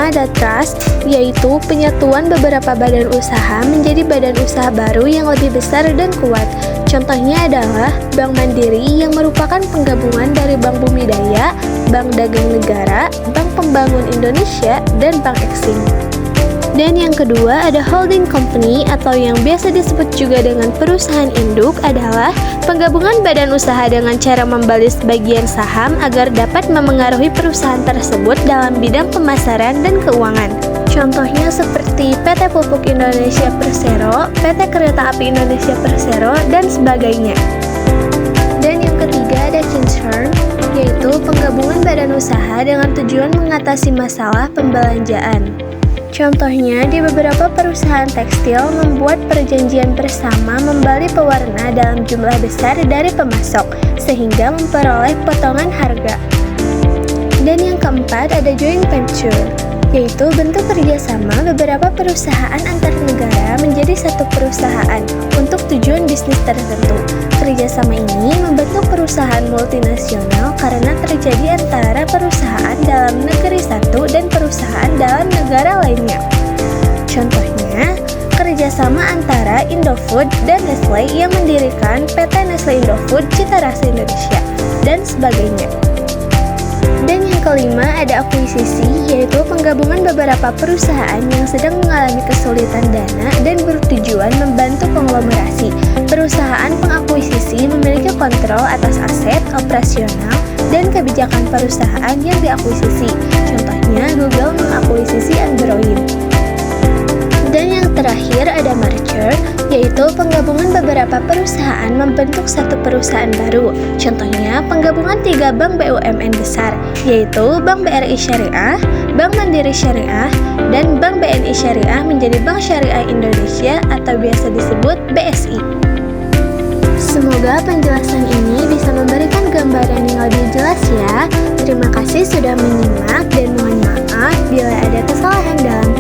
pertama ada trust, yaitu penyatuan beberapa badan usaha menjadi badan usaha baru yang lebih besar dan kuat. Contohnya adalah Bank Mandiri yang merupakan penggabungan dari Bank Bumidaya, Bank Dagang Negara, Bank Pembangun Indonesia, dan Bank Exim. Dan yang kedua ada holding company atau yang biasa disebut juga dengan perusahaan induk adalah penggabungan badan usaha dengan cara membalis bagian saham agar dapat memengaruhi perusahaan tersebut dalam bidang pemasaran dan keuangan. Contohnya seperti PT Pupuk Indonesia Persero, PT Kereta Api Indonesia Persero, dan sebagainya. Dan yang ketiga ada concern, yaitu penggabungan badan usaha dengan tujuan mengatasi masalah pembelanjaan. Contohnya, di beberapa perusahaan tekstil membuat perjanjian bersama membeli pewarna dalam jumlah besar dari pemasok, sehingga memperoleh potongan harga. Dan yang keempat ada joint venture, yaitu bentuk kerjasama beberapa perusahaan antar negara menjadi satu perusahaan untuk tujuan bisnis tertentu. Kerjasama ini membentuk perusahaan multinasional karena terjadi antara perusahaan dalam negeri satu dan perusahaan dalam negara lainnya. Contohnya, kerjasama antara Indofood dan Nestle yang mendirikan PT Nestle Indofood Cita Rasa Indonesia, dan sebagainya. Dan yang kelima ada akuisisi, yaitu penggabungan beberapa perusahaan yang sedang mengalami kesulitan dana dan bertujuan membantu konglomerasi. Perusahaan pengakuisisi memiliki kontrol atas aset, operasional, dan kebijakan perusahaan yang diakuisisi. Contohnya Google mengakuisisi Android. Dan yang terakhir ada merger, yaitu penggabungan beberapa perusahaan membentuk satu perusahaan baru. Contohnya penggabungan 3 bank BUMN besar, yaitu Bank BRI Syariah, Bank Mandiri Syariah, dan Bank BNI Syariah menjadi Bank Syariah Indonesia atau biasa disebut BSI. Semoga penjelasan ini bisa memberikan gambaran yang lebih jelas ya. Terima kasih sudah menyimak dan mohon maaf bila ada kesalahan dalam